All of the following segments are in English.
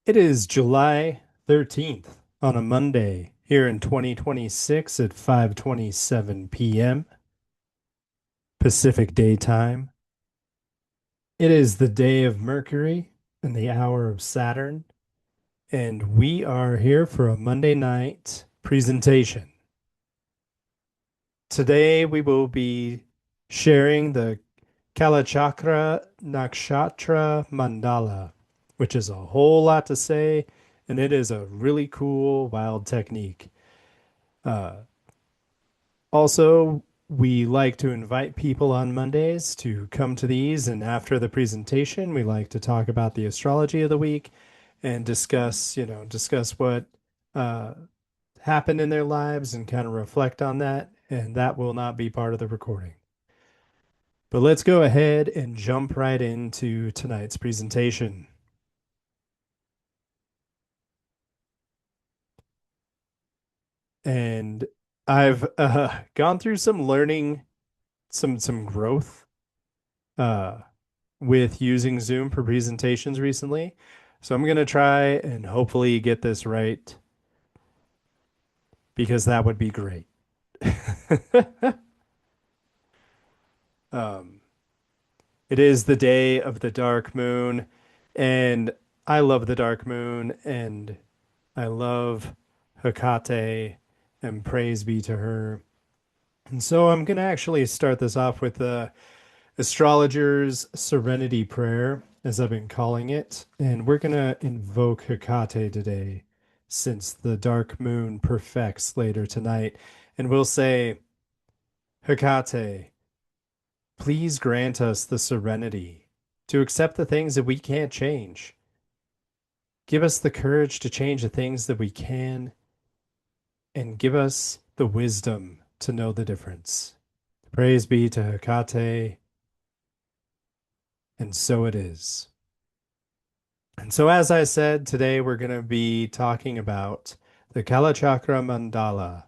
It is July 13th on a Monday here in 2026 at 5:27 p.m. Pacific Daytime. It is the day of Mercury and the hour of Saturn, and we are here for a Monday night presentation. Today we will be sharing the Kalachakra Nakshatra Mandala, which is a whole lot to say, and it is a really cool, wild technique. Uh, Also, we like to invite people on Mondays to come to these, and after the presentation, we like to talk about the astrology of the week and discuss what uh, happened in their lives and kind of reflect on that. And that will not be part of the recording. But let's go ahead and jump right into tonight's presentation. And I've gone through some learning, some growth uh, with using Zoom for presentations recently. So I'm going to try and hopefully get this right because that would be great. um, it is the day of the dark moon, and I love the dark moon, and I love Hecate, and praise be to her. And so I'm going to actually start this off with the astrologer's serenity prayer, as I've been calling it. And we're going to invoke Hecate today, since the dark moon perfects later tonight. And we'll say, Hecate, please grant us the serenity to accept the things that we can't change. Give us the courage to change the things that we can, and give us the wisdom to know the difference. Praise be to Hecate, and so it is. And so, as I said, today we're going to be talking about the Kalachakra Mandala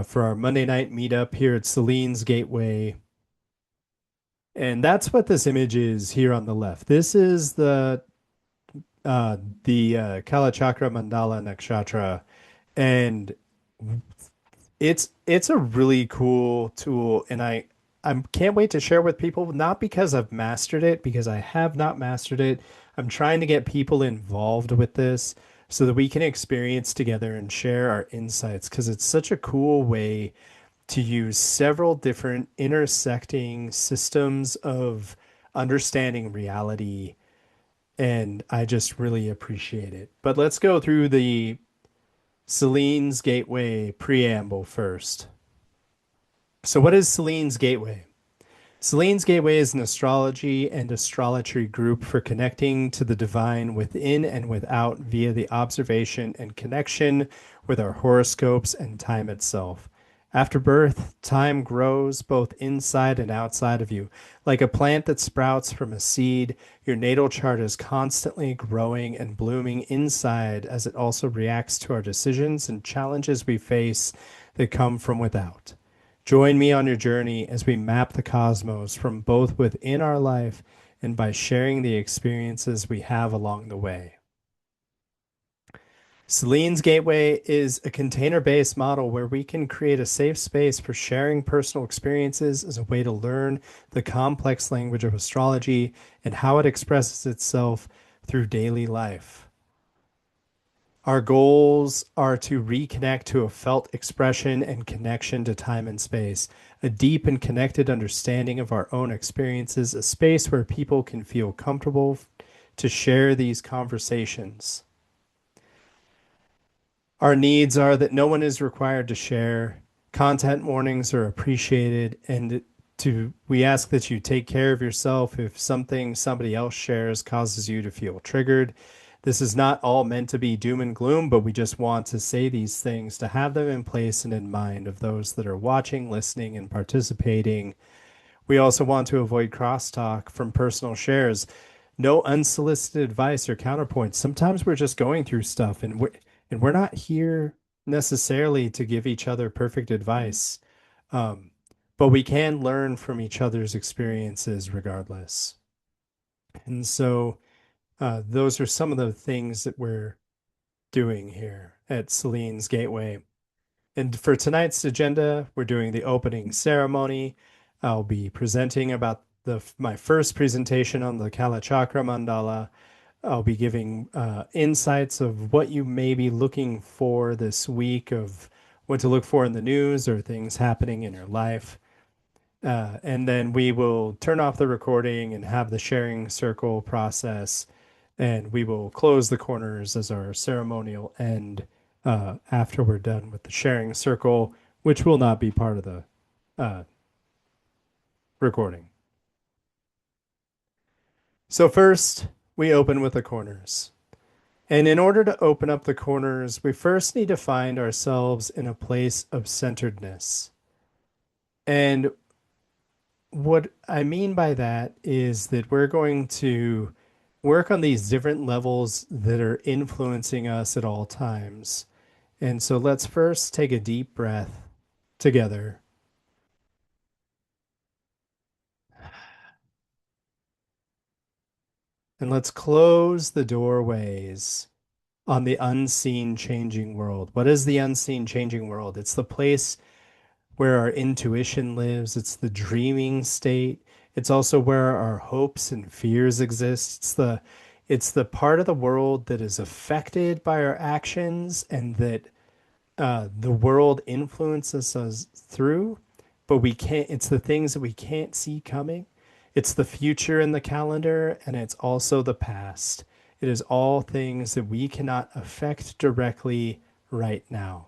for our Monday night meetup here at Selene's Gateway. And that's what this image is here on the left. This is uh, the Kalachakra Mandala Nakshatra, and it's a really cool tool, and I can't wait to share with people. Not because I've mastered it, because I have not mastered it. I'm trying to get people involved with this so that we can experience together and share our insights, because it's such a cool way to use several different intersecting systems of understanding reality, and I just really appreciate it. But let's go through the Selene's Gateway preamble first. So, what is Selene's Gateway? Selene's Gateway is an astrology and astrolatry group for connecting to the divine within and without via the observation and connection with our horoscopes and time itself. After birth, time grows both inside and outside of you. Like a plant that sprouts from a seed, your natal chart is constantly growing and blooming inside as it also reacts to our decisions and challenges we face that come from without. Join me on your journey as we map the cosmos from both within our life and by sharing the experiences we have along the way. Selene's Gateway is a container based model where we can create a safe space for sharing personal experiences as a way to learn the complex language of astrology and how it expresses itself through daily life. Our goals are to reconnect to a felt expression and connection to time and space, a deep and connected understanding of our own experiences, a space where people can feel comfortable to share these conversations. Our needs are that no one is required to share. Content warnings are appreciated, and we ask that you take care of yourself if something somebody else shares causes you to feel triggered. This is not all meant to be doom and gloom, but we just want to say these things to have them in place and in mind of those that are watching, listening, and participating. We also want to avoid crosstalk from personal shares. No unsolicited advice or counterpoints. Sometimes we're just going through stuff, and we're not here necessarily to give each other perfect advice. Um, but we can learn from each other's experiences regardless. And so Those are some of the things that we're doing here at Selene's Gateway. And for tonight's agenda, we're doing the opening ceremony. I'll be presenting about my first presentation on the Kalachakra Mandala. I'll be giving insights of what you may be looking for this week, of what to look for in the news or things happening in your life. And then we will turn off the recording and have the sharing circle process. And we will close the corners as our ceremonial end after we're done with the sharing circle, which will not be part of the uh, recording. So, first, we open with the corners. And in order to open up the corners, we first need to find ourselves in a place of centeredness. And what I mean by that is that we're going to work on these different levels that are influencing us at all times. And so let's first take a deep breath together. And let's close the doorways on the unseen changing world. What is the unseen changing world? It's the place where our intuition lives. It's the dreaming state. It's also where our hopes and fears exist. It's the part of the world that is affected by our actions and that the world influences us through, but we can't, it's the things that we can't see coming. It's the future in the calendar, and it's also the past. It is all things that we cannot affect directly right now.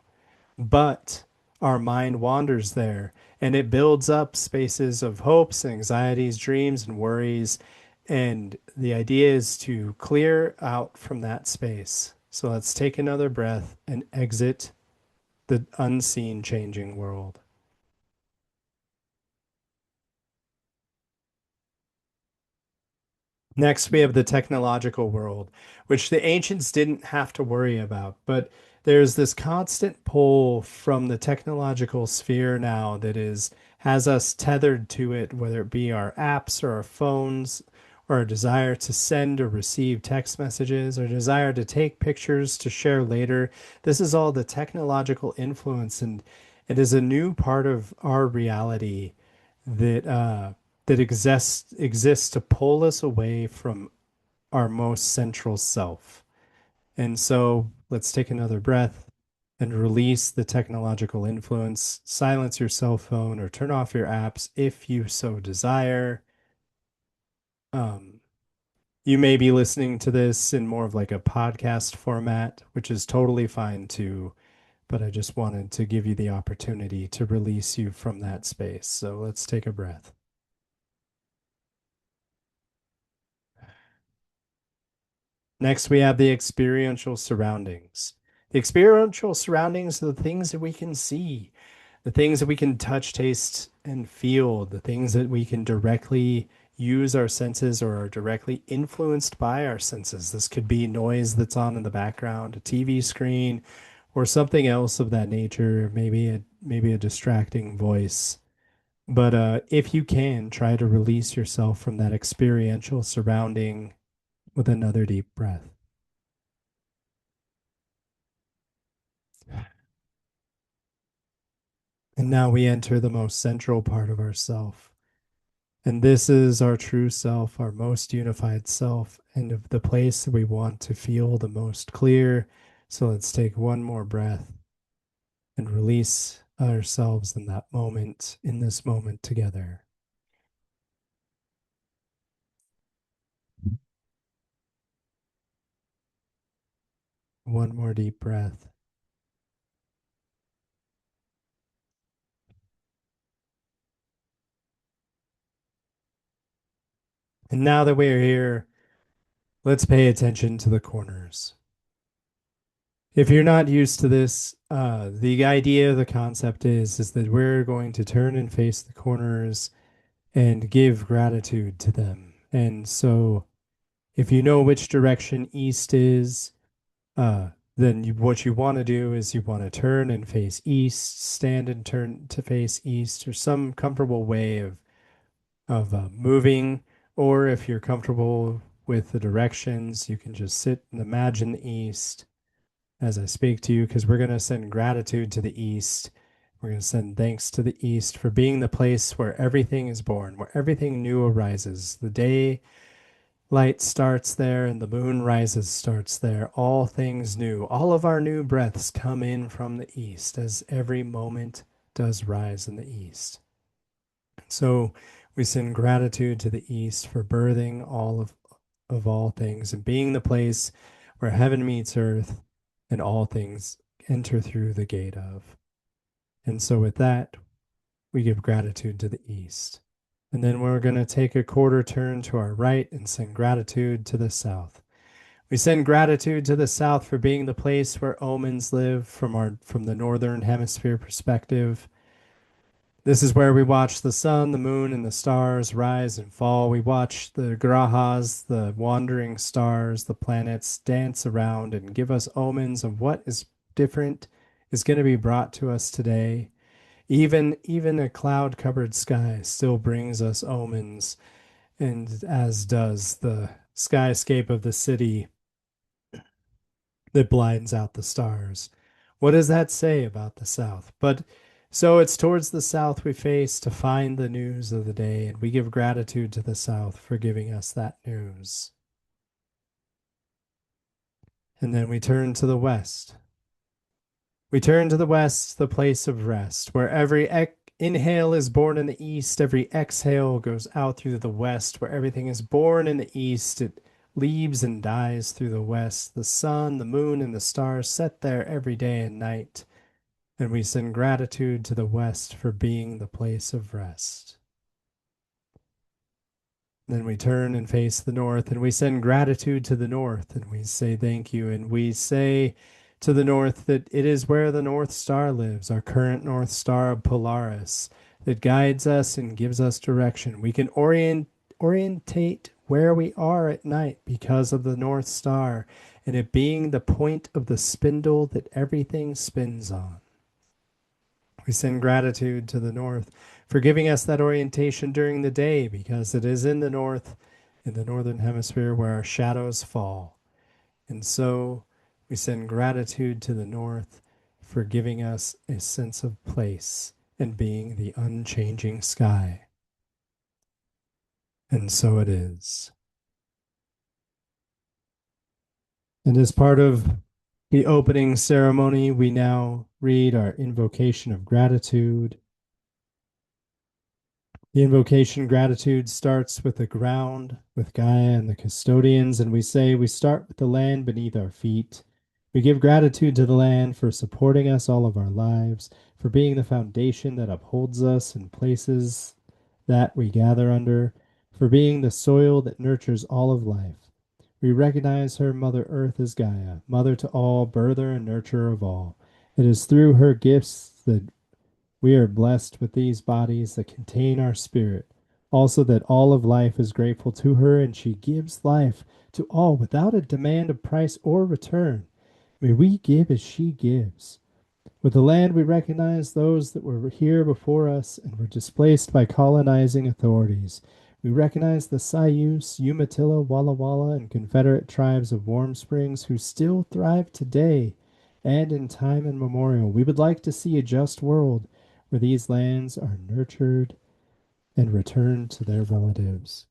But our mind wanders there and it builds up spaces of hopes, anxieties, dreams, and worries. And the idea is to clear out from that space. So let's take another breath and exit the unseen changing world. Next, we have the technological world, which the ancients didn't have to worry about. But there's this constant pull from the technological sphere now that has us tethered to it, whether it be our apps or our phones, or a desire to send or receive text messages, or desire to take pictures to share later. This is all the technological influence, and it is a new part of our reality that exists to pull us away from our most central self. And so let's take another breath and release the technological influence. Silence your cell phone or turn off your apps if you so desire. Um, you may be listening to this in more of like a podcast format, which is totally fine too. But I just wanted to give you the opportunity to release you from that space. So let's take a breath. Next, we have the experiential surroundings. The experiential surroundings are the things that we can see, the things that we can touch, taste, and feel, the things that we can directly use our senses or are directly influenced by our senses. This could be noise that's on in the background, a TV screen, or something else of that nature, maybe a distracting voice. But if you can, try to release yourself from that experiential surrounding with another deep breath. And now we enter the most central part of ourself. And this is our true self, our most unified self, and of the place that we want to feel the most clear. So let's take one more breath and release ourselves in this moment together. One more deep breath. And now that we are here, let's pay attention to the corners. If you're not used to this, the idea, the concept is that we're going to turn and face the corners and give gratitude to them. And so, if you know which direction east is, then what you want to do is you want to turn and face east, stand and turn to face east, or some comfortable way of moving. Or if you're comfortable with the directions. You can just sit and imagine the east as I speak to you, because we're going to send gratitude to the east. We're going to send thanks to the east for being the place where everything is born, where everything new arises. The day light starts there and the moon rises starts there. All things new. All of our new breaths come in from the east as every moment does rise in the east. So we send gratitude to the east for birthing of all things and being the place where heaven meets earth and all things enter through the gate of. And so with that, we give gratitude to the east. And then we're going to take a quarter turn to our right and send gratitude to the south. We send gratitude to the south for being the place where omens live from the northern hemisphere perspective. This is where we watch the sun, the moon, and the stars rise and fall. We watch the grahas, the wandering stars, the planets dance around and give us omens of what is different is going to be brought to us today. Even a cloud-covered sky still brings us omens, and as does the skyscape of the city that blinds out the stars. What does that say about the South? But so it's towards the South we face to find the news of the day, and we give gratitude to the South for giving us that news. And then we turn to the West. We turn to the West, the place of rest, where every inhale is born in the East, every exhale goes out through the West, where everything is born in the East. It leaves and dies through the West. The sun, the moon, and the stars set there every day and night. And we send gratitude to the West for being the place of rest. Then we turn and face the North, and we send gratitude to the North, and we say thank you. And we say to the North that it is where the North Star lives, our current North Star of Polaris, that guides us and gives us direction. We can orientate where we are at night because of the North Star, and it being the point of the spindle that everything spins on. We send gratitude to the North for giving us that orientation during the day, because it is in the North, in the Northern Hemisphere, where our shadows fall. And so we send gratitude to the North for giving us a sense of place and being the unchanging sky. And so it is. And as part of the opening ceremony, we now read our invocation of gratitude. The invocation gratitude starts with the ground, with Gaia and the custodians, and we say we start with the land beneath our feet. We give gratitude to the land for supporting us all of our lives, for being the foundation that upholds us in places that we gather under, for being the soil that nurtures all of life. We recognize her, Mother Earth, as Gaia, mother to all, birther and nurturer of all. It is through her gifts that we are blessed with these bodies that contain our spirit. Also, that all of life is grateful to her, and she gives life to all without a demand of price or return. May we give as she gives. With the land, we recognize those that were here before us and were displaced by colonizing authorities. We recognize the Sayus, Umatilla, Walla Walla, and Confederate tribes of Warm Springs who still thrive today and in time immemorial. We would like to see a just world where these lands are nurtured and returned to their relatives.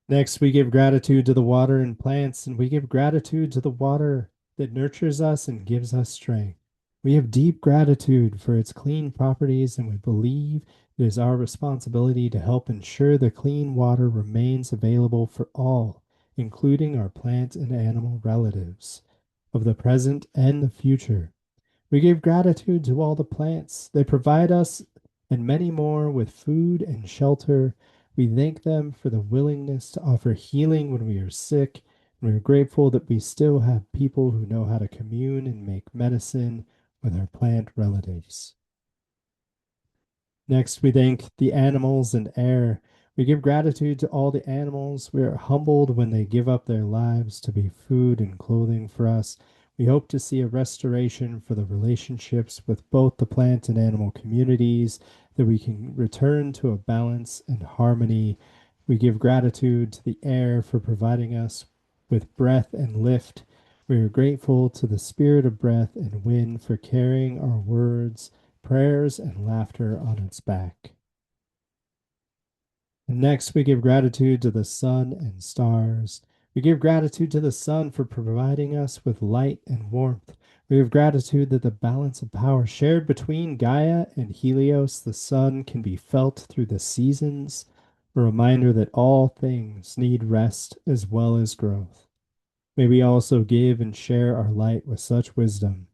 Next, we give gratitude to the water and plants, and we give gratitude to the water that nurtures us and gives us strength. We have deep gratitude for its clean properties, and we believe it is our responsibility to help ensure the clean water remains available for all, including our plant and animal relatives of the present and the future. We give gratitude to all the plants. They provide us and many more with food and shelter. We thank them for the willingness to offer healing when we are sick, and we are grateful that we still have people who know how to commune and make medicine with our plant relatives. Next, we thank the animals and air. We give gratitude to all the animals. We are humbled when they give up their lives to be food and clothing for us. We hope to see a restoration for the relationships with both the plant and animal communities, that we can return to a balance and harmony We give gratitude to the air for providing us with breath and lift. We are grateful to the spirit of breath and wind for carrying our words, prayers, and laughter on its back. And next, we give gratitude to the sun and stars. We give gratitude to the sun for providing us with light and warmth. We have gratitude that the balance of power shared between Gaia and Helios, the sun, can be felt through the seasons, a reminder that all things need rest as well as growth. May we also give and share our light with such wisdom.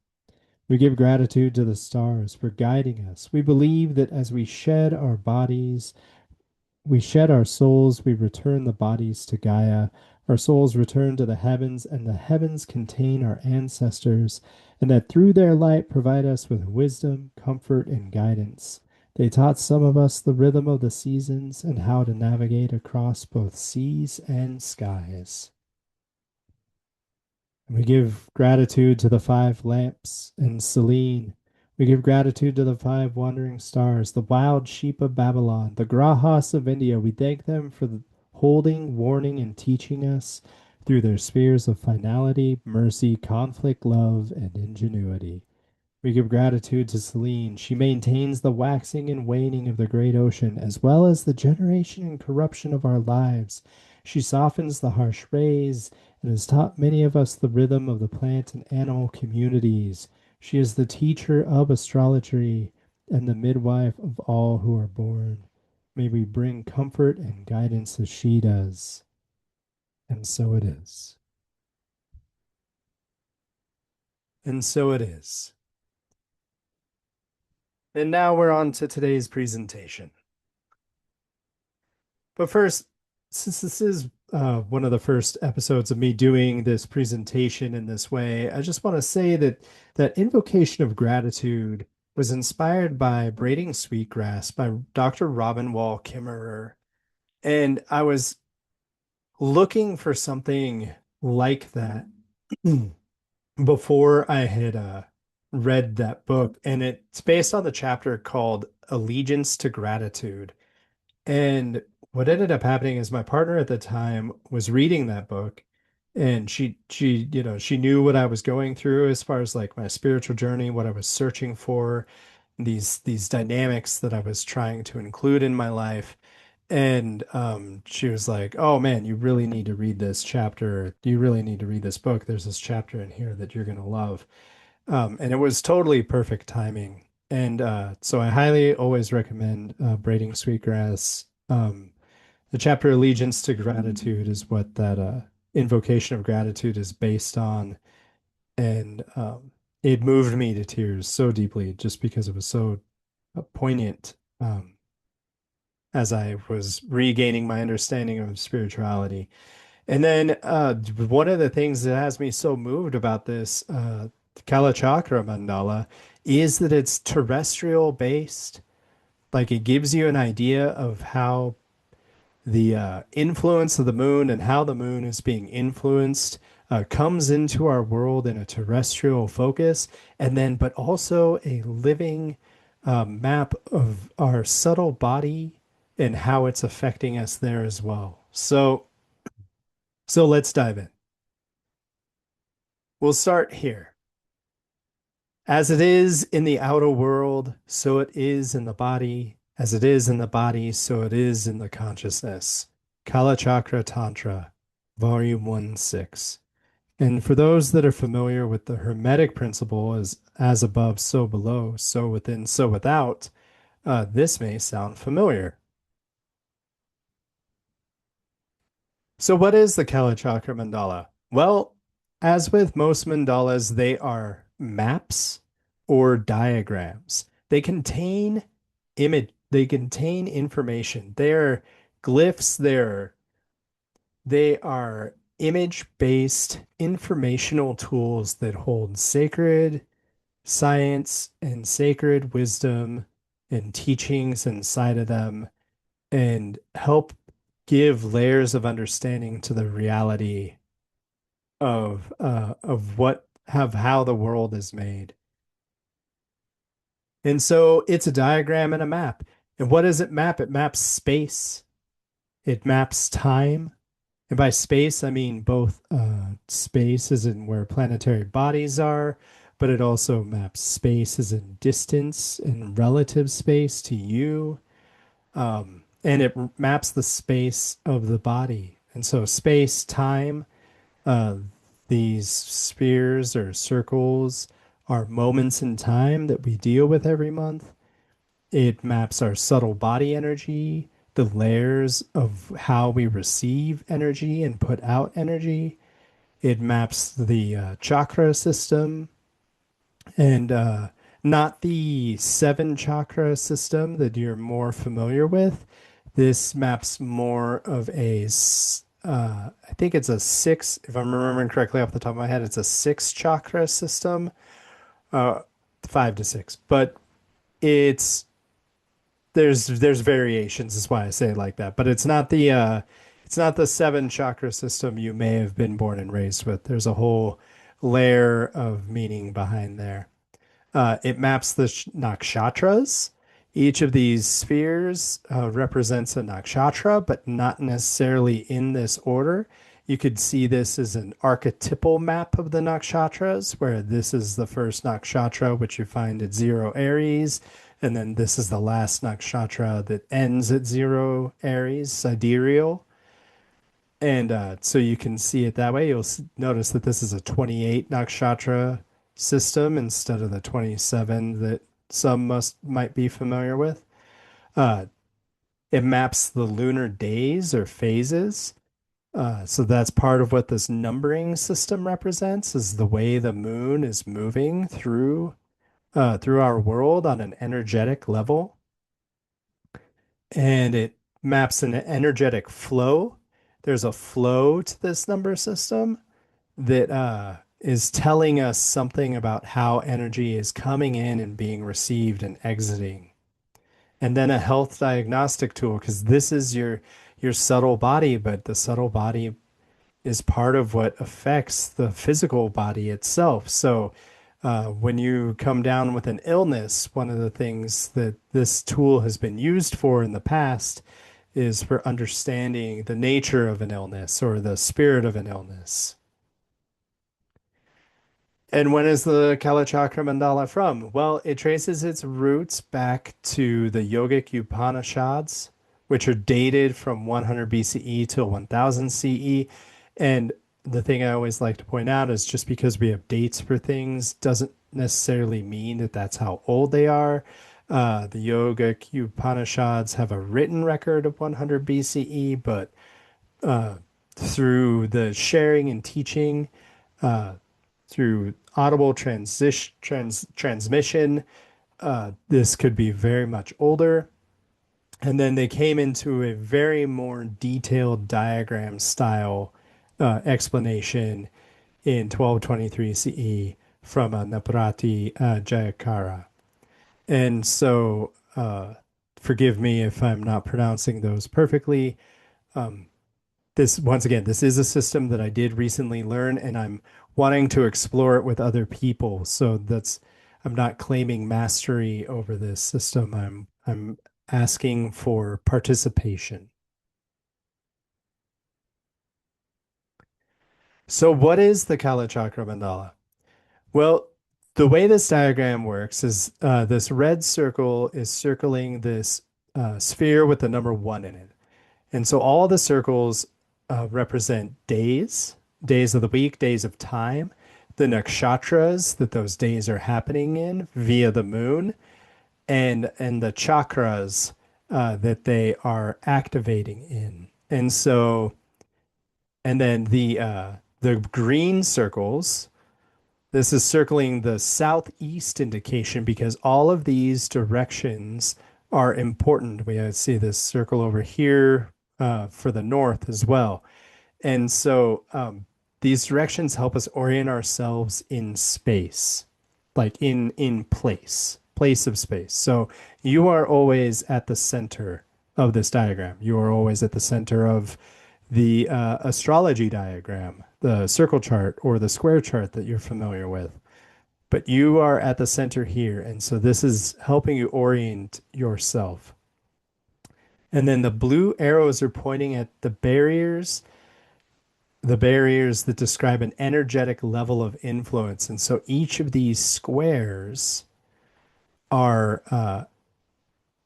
We give gratitude to the stars for guiding us. We believe that as we shed our souls, we return the bodies to Gaia. Our souls return to the heavens, and the heavens contain our ancestors, and that through their light provide us with wisdom, comfort, and guidance. They taught some of us the rhythm of the seasons and how to navigate across both seas and skies. We give gratitude to the five lamps and Selene. We give gratitude to the five wandering stars, the wild sheep of Babylon, the Grahas of India. We thank them for holding, warning, and teaching us through their spheres of finality, mercy, conflict, love, and ingenuity. We give gratitude to Selene. She maintains the waxing and waning of the great ocean, as well as the generation and corruption of our lives. She softens the harsh rays and has taught many of us the rhythm of the plant and animal communities. She is the teacher of astrology and the midwife of all who are born. May we bring comfort and guidance as she does. And so it is. And so it is. And now we're on to today's presentation. But first, since this is one of the first episodes of me doing this presentation in this way, I just want to say that that invocation of gratitude was inspired by Braiding Sweetgrass by Dr. Robin Wall Kimmerer. And I was looking for something like that before I had read that book. And it's based on the chapter called Allegiance to Gratitude. And what ended up happening is my partner at the time was reading that book and she knew what I was going through as far as like my spiritual journey, what I was searching for, these dynamics that I was trying to include in my life. And she was like, "Oh man, you really need to read this chapter. You really need to read this book. There's this chapter in here that you're going to love." And it was totally perfect timing. And so I highly always recommend Braiding Sweetgrass. The chapter Allegiance to Gratitude is what that invocation of gratitude is based on. And it moved me to tears so deeply just because it was so poignant as I was regaining my understanding of spirituality. And then one of the things that has me so moved about this Kalachakra mandala is that it's terrestrial based. Like it gives you an idea of how the influence of the moon and how the moon is being influenced comes into our world in a terrestrial focus, and then but also a living map of our subtle body and how it's affecting us there as well. So let's dive in. We'll start here. As it is in the outer world, so it is in the body. As it is in the body, so it is in the consciousness. Kalachakra Tantra, Volume 1, 6. And for those that are familiar with the Hermetic principle as above, so below, so within, so without, this may sound familiar. So, what is the Kalachakra mandala? Well, as with most mandalas, they are maps or diagrams. They contain information. They're glyphs, they are image-based informational tools that hold sacred science and sacred wisdom and teachings inside of them and help give layers of understanding to the reality of what have how the world is made. And so it's a diagram and a map. And what does it map? It maps space. It maps time. And by space, I mean both space as in where planetary bodies are, but it also maps space as in distance and relative space to you. And it maps the space of the body. And so space, time, uh, these spheres or circles are moments in time that we deal with every month. It maps our subtle body energy, the layers of how we receive energy and put out energy. It maps the chakra system and not the seven chakra system that you're more familiar with. This maps more of I think it's a six, if I'm remembering correctly off the top of my head, it's a six chakra system, uh, five to six, but it's there's variations is why I say it like that, but it's not the seven chakra system you may have been born and raised with. There's a whole layer of meaning behind there. It maps the nakshatras. Each of these spheres represents a nakshatra, but not necessarily in this order. You could see this as an archetypal map of the nakshatras, where this is the first nakshatra, which you find at zero Aries, and then this is the last nakshatra that ends at zero Aries, sidereal. And so you can see it that way. You'll notice that this is a 28 nakshatra system instead of the 27 that some might be familiar with. Uh, it maps the lunar days or phases. So that's part of what this numbering system represents is the way the moon is moving through our world on an energetic level. And it maps an energetic flow. There's a flow to this number system that is telling us something about how energy is coming in and being received and exiting. And then a health diagnostic tool, because this is your subtle body, but the subtle body is part of what affects the physical body itself. So when you come down with an illness, one of the things that this tool has been used for in the past is for understanding the nature of an illness or the spirit of an illness. And when is the Kalachakra mandala from? Well, it traces its roots back to the Yogic Upanishads, which are dated from 100 BCE till 1000 CE. And the thing I always like to point out is just because we have dates for things doesn't necessarily mean that that's how old they are. The Yogic Upanishads have a written record of 100 BCE, but uh, through the sharing and teaching, uh, through audible transmission. This could be very much older. And then they came into a very more detailed diagram style explanation in 1223 CE from Naprati Jayakara. And so, forgive me if I'm not pronouncing those perfectly. Um, this once again, this is a system that I did recently learn, and I'm wanting to explore it with other people. So I'm not claiming mastery over this system. I'm asking for participation. So what is the Kalachakra mandala? Well, the way this diagram works is this red circle is circling this sphere with the number one in it. And so all the circles represent days, days of the week, days of time, the nakshatras that those days are happening in via the moon, and the chakras that they are activating in. And so, and then the green circles. This is circling the southeast indication because all of these directions are important. We see this circle over here for the north as well. And so these directions help us orient ourselves in space, like in place of space. So you are always at the center of this diagram. You are always at the center of the astrology diagram, the circle chart or the square chart that you're familiar with. But you are at the center here, and so this is helping you orient yourself. And then the blue arrows are pointing at the barriers that describe an energetic level of influence. And so each of these squares are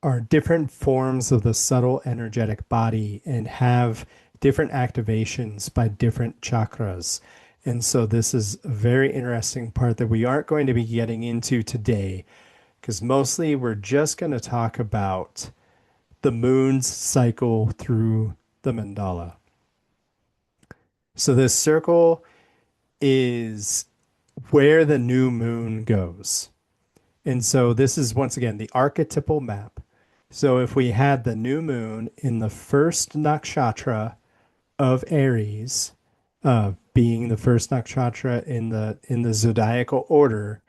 are different forms of the subtle energetic body and have different activations by different chakras. And so this is a very interesting part that we aren't going to be getting into today because mostly we're just going to talk about the moon's cycle through the mandala. So this circle is where the new moon goes. And so this is once again the archetypal map. So if we had the new moon in the first nakshatra of Aries, being the first nakshatra in the zodiacal order,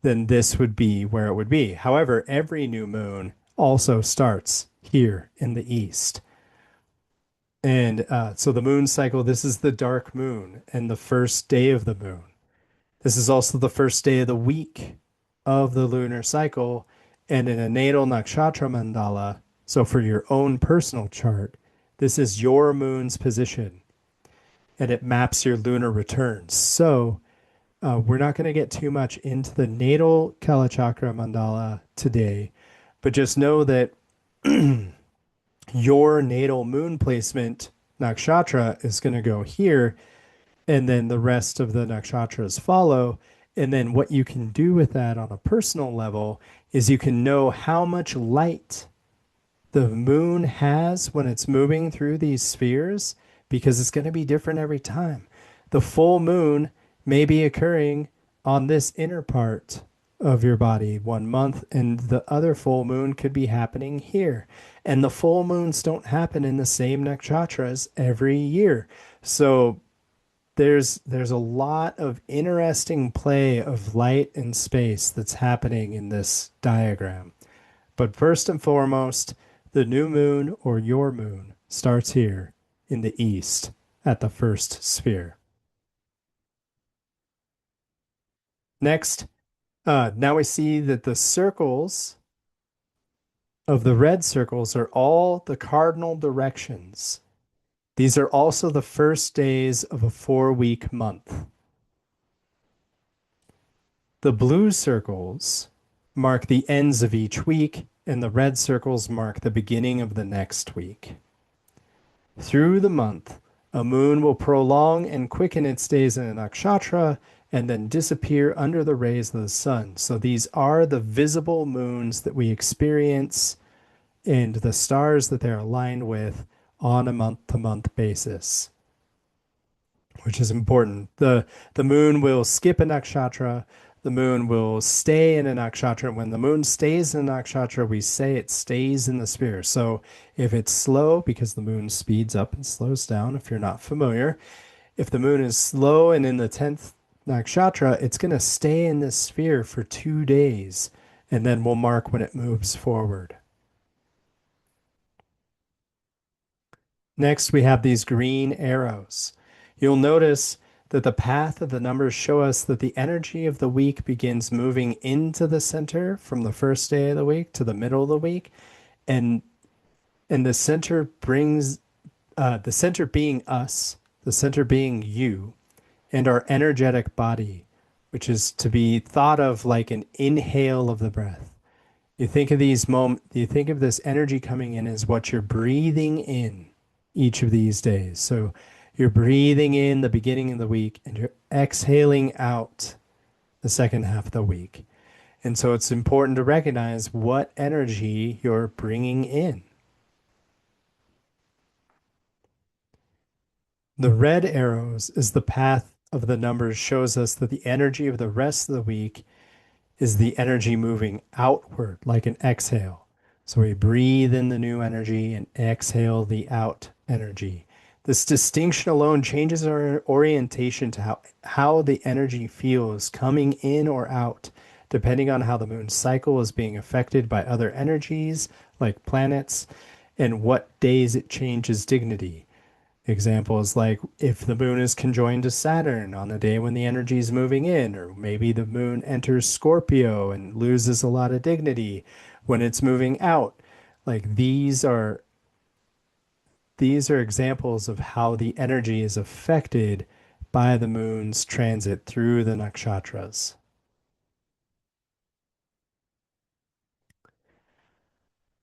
then this would be where it would be. However, every new moon also starts here in the east. And so the moon cycle, this is the dark moon and the first day of the moon. This is also the first day of the week of the lunar cycle. And in a natal nakshatra mandala, so for your own personal chart, this is your moon's position and it maps your lunar returns. So we're not going to get too much into the natal Kalachakra mandala today, but just know that your natal moon placement nakshatra is going to go here, and then the rest of the nakshatras follow. And then what you can do with that on a personal level is you can know how much light the moon has when it's moving through these spheres because it's going to be different every time. The full moon may be occurring on this inner part of your body 1 month, and the other full moon could be happening here. And the full moons don't happen in the same nakshatras every year. So there's a lot of interesting play of light and space that's happening in this diagram. But first and foremost, the new moon or your moon starts here in the east at the first sphere. Next, now we see that the circles of the red circles are all the cardinal directions. These are also the first days of a 4-week month. The blue circles mark the ends of each week, and the red circles mark the beginning of the next week. Through the month, a moon will prolong and quicken its days in a nakshatra and then disappear under the rays of the sun. So these are the visible moons that we experience and the stars that they're aligned with on a month-to-month basis, which is important. The moon will skip a nakshatra. The moon will stay in a nakshatra. When the moon stays in a nakshatra, we say it stays in the sphere. So if it's slow, because the moon speeds up and slows down, if you're not familiar, if the moon is slow and in the 10th nakshatra, it's going to stay in this sphere for 2 days, and then we'll mark when it moves forward. Next, we have these green arrows. You'll notice that the path of the numbers show us that the energy of the week begins moving into the center from the first day of the week to the middle of the week. And the center brings the center being us, the center being you, and our energetic body, which is to be thought of like an inhale of the breath. You think of this energy coming in as what you're breathing in each of these days. So you're breathing in the beginning of the week and you're exhaling out the second half of the week. And so it's important to recognize what energy you're bringing in. The red arrows is the path of the numbers shows us that the energy of the rest of the week is the energy moving outward like an exhale. So we breathe in the new energy and exhale the out energy. This distinction alone changes our orientation to how the energy feels coming in or out, depending on how the moon cycle is being affected by other energies like planets and what days it changes dignity. Examples like if the moon is conjoined to Saturn on a day when the energy is moving in, or maybe the moon enters Scorpio and loses a lot of dignity when it's moving out. Like these are these are examples of how the energy is affected by the moon's transit through the nakshatras.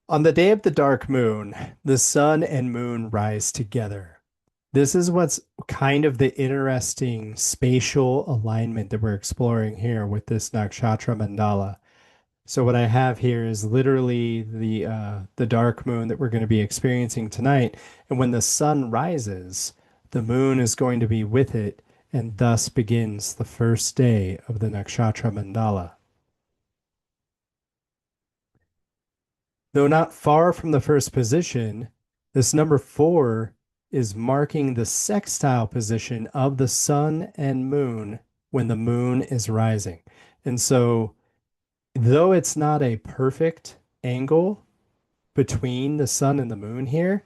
On the day of the dark moon, the sun and moon rise together. This is what's kind of the interesting spatial alignment that we're exploring here with this nakshatra mandala. So what I have here is literally the dark moon that we're going to be experiencing tonight. And when the sun rises, the moon is going to be with it, and thus begins the first day of the nakshatra mandala. Though not far from the first position, this number four is marking the sextile position of the sun and moon when the moon is rising. And so, though it's not a perfect angle between the sun and the moon here,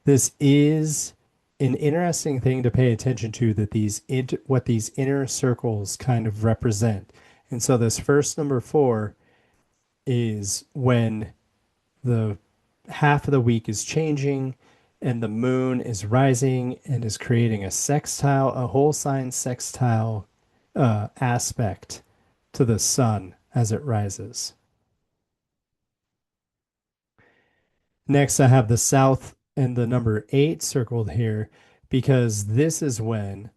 this is an interesting thing to pay attention to that what these inner circles kind of represent. And so this first number four is when the half of the week is changing and the moon is rising and is creating a sextile, a whole sign sextile aspect to the sun as it rises. Next, I have the south and the number eight circled here because this is when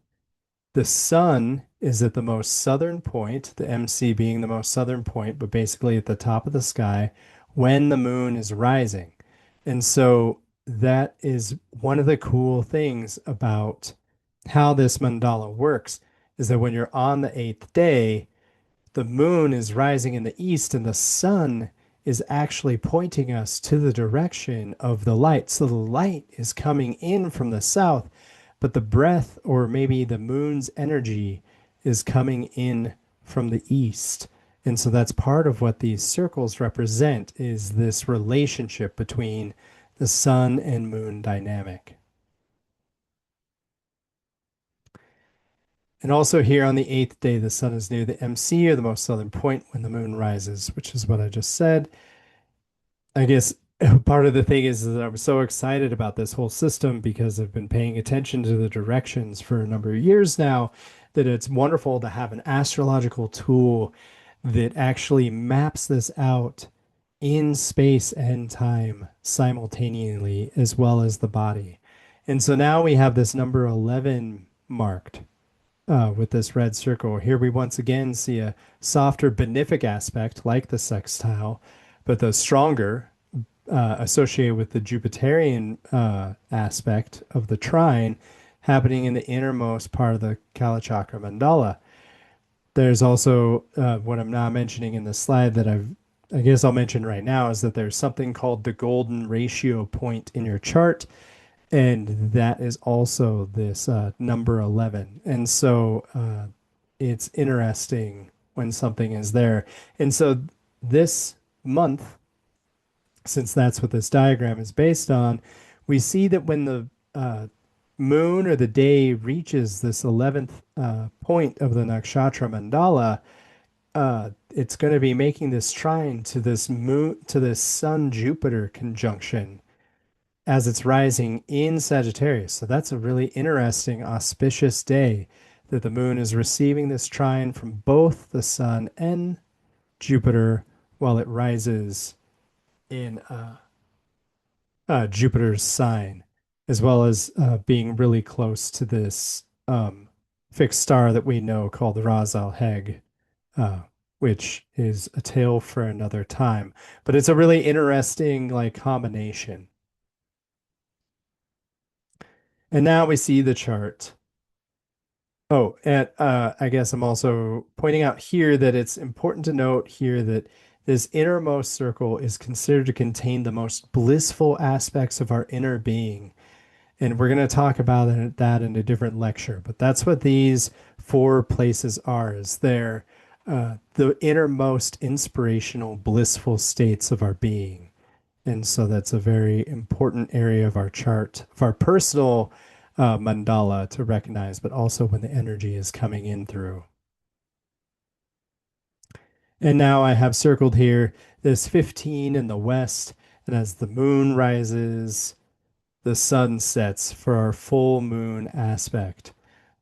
the sun is at the most southern point, the MC being the most southern point, but basically at the top of the sky when the moon is rising. And so that is one of the cool things about how this mandala works is that when you're on the eighth day, the moon is rising in the east and the sun is actually pointing us to the direction of the light. So the light is coming in from the south, but the breath or maybe the moon's energy is coming in from the east. And so that's part of what these circles represent is this relationship between the sun and moon dynamic. And also here on the eighth day, the sun is near the MC or the most southern point when the moon rises, which is what I just said. I guess part of the thing is that I'm so excited about this whole system because I've been paying attention to the directions for a number of years now, that it's wonderful to have an astrological tool that actually maps this out in space and time simultaneously, as well as the body. And so now we have this number 11 marked with this red circle. Here we once again see a softer benefic aspect like the sextile, but the stronger associated with the Jupiterian aspect of the trine happening in the innermost part of the Kalachakra mandala. There's also what I'm not mentioning in the slide that I guess I'll mention right now is that there's something called the golden ratio point in your chart, and that is also this number 11. And so it's interesting when something is there. And so this month, since that's what this diagram is based on, we see that when the moon or the day reaches this 11th point of the nakshatra mandala, it's going to be making this trine to this moon, to this Sun Jupiter conjunction as it's rising in Sagittarius. So that's a really interesting, auspicious day that the moon is receiving this trine from both the sun and Jupiter while it rises in Jupiter's sign, as well as being really close to this fixed star that we know called Ras Al Heg, uh, which is a tale for another time. But it's a really interesting like combination. And now we see the chart. Oh, and I guess I'm also pointing out here that it's important to note here that this innermost circle is considered to contain the most blissful aspects of our inner being. And we're going to talk about that in a different lecture. But that's what these four places are, is they're the innermost inspirational, blissful states of our being. And so that's a very important area of our chart, of our personal mandala to recognize, but also when the energy is coming in through. And now I have circled here this 15 in the west, and as the moon rises the sun sets for our full moon aspect.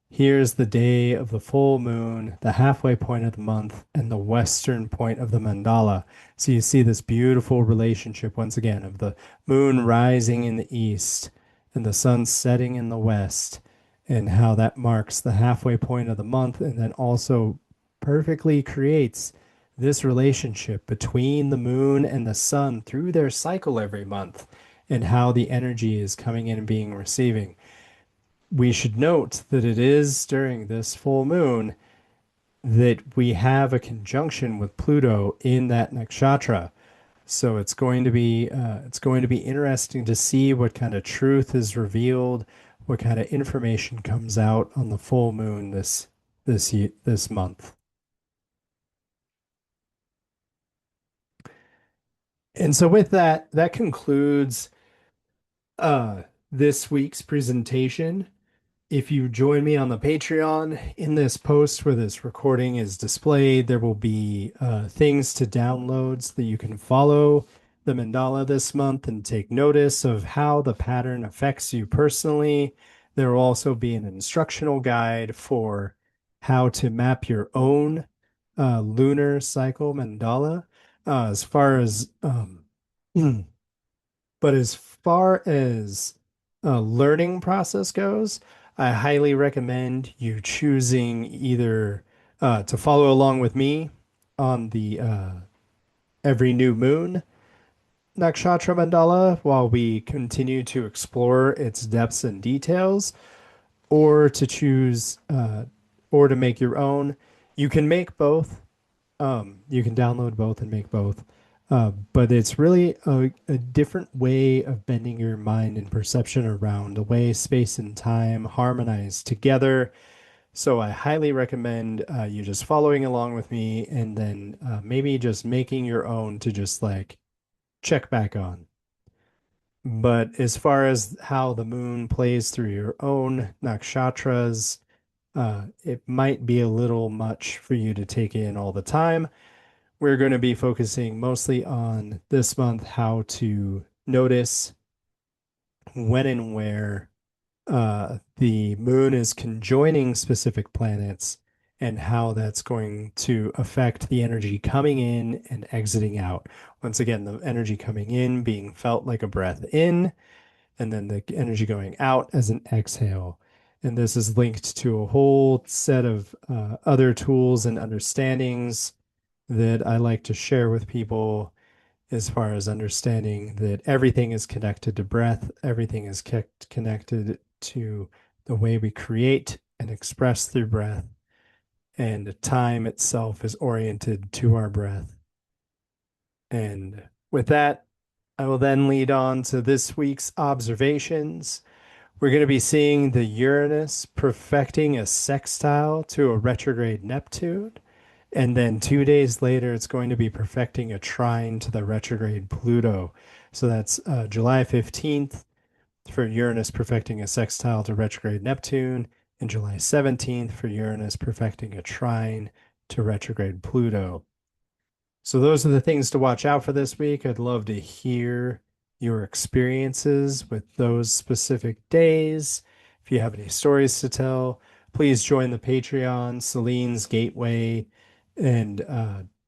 Here's the day of the full moon, the halfway point of the month, and the western point of the mandala. So you see this beautiful relationship once again of the moon rising in the east and the sun setting in the west, and how that marks the halfway point of the month, and then also perfectly creates this relationship between the moon and the sun through their cycle every month, and how the energy is coming in and being receiving. We should note that it is during this full moon that we have a conjunction with Pluto in that nakshatra. So it's going to be interesting to see what kind of truth is revealed, what kind of information comes out on the full moon this month. And so with that, that concludes this week's presentation. If you join me on the Patreon, in this post where this recording is displayed, there will be things to download so that you can follow the mandala this month and take notice of how the pattern affects you personally. There will also be an instructional guide for how to map your own lunar cycle mandala. As far as But as far as a learning process goes, I highly recommend you choosing either to follow along with me on the every new moon nakshatra mandala while we continue to explore its depths and details, or to choose or to make your own. You can make both. You can download both and make both. But it's really a different way of bending your mind and perception around the way space and time harmonize together. So I highly recommend you just following along with me, and then maybe just making your own to just like check back on. But as far as how the moon plays through your own nakshatras, it might be a little much for you to take in all the time. We're going to be focusing mostly on this month how to notice when and where the moon is conjoining specific planets, and how that's going to affect the energy coming in and exiting out. Once again, the energy coming in being felt like a breath in, and then the energy going out as an exhale. And this is linked to a whole set of other tools and understandings that I like to share with people, as far as understanding that everything is connected to breath, everything is connected to the way we create and express through breath, and time itself is oriented to our breath. And with that, I will then lead on to this week's observations. We're going to be seeing the Uranus perfecting a sextile to a retrograde Neptune. And then 2 days later, it's going to be perfecting a trine to the retrograde Pluto. So that's July 15th for Uranus perfecting a sextile to retrograde Neptune, and July 17th for Uranus perfecting a trine to retrograde Pluto. So those are the things to watch out for this week. I'd love to hear your experiences with those specific days. If you have any stories to tell, please join the Patreon, Selene's Gateway, and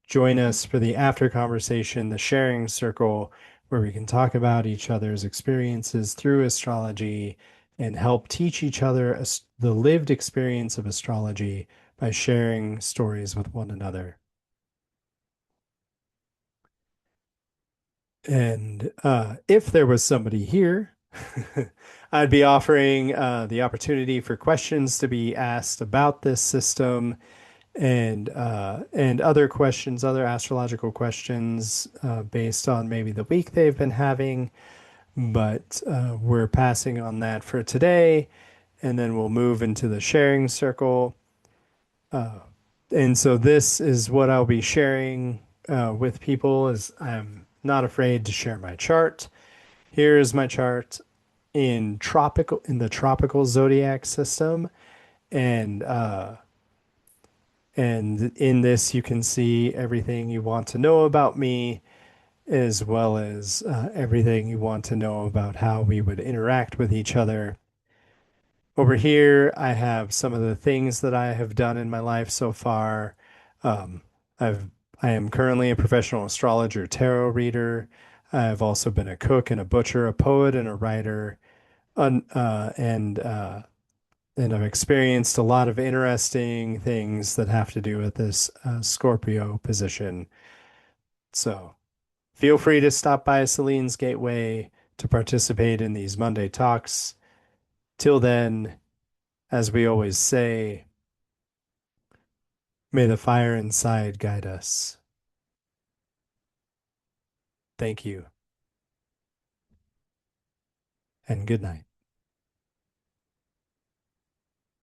join us for the after conversation, the sharing circle, where we can talk about each other's experiences through astrology and help teach each other the lived experience of astrology by sharing stories with one another. And if there was somebody here, I'd be offering the opportunity for questions to be asked about this system, and other questions, other astrological questions based on maybe the week they've been having. But we're passing on that for today, and then we'll move into the sharing circle. Uh, and so this is what I'll be sharing with people, is I'm not afraid to share my chart. Here is my chart in the tropical zodiac system, and in this you can see everything you want to know about me. as well as everything you want to know about how we would interact with each other. Over here, I have some of the things that I have done in my life so far. Um, I've I am currently a professional astrologer, tarot reader. I've also been a cook and a butcher, a poet and a writer, un, and I've experienced a lot of interesting things that have to do with this Scorpio position. So feel free to stop by Selene's Gateway to participate in these Monday talks. Till then, as we always say, may the fire inside guide us. Thank you and good night.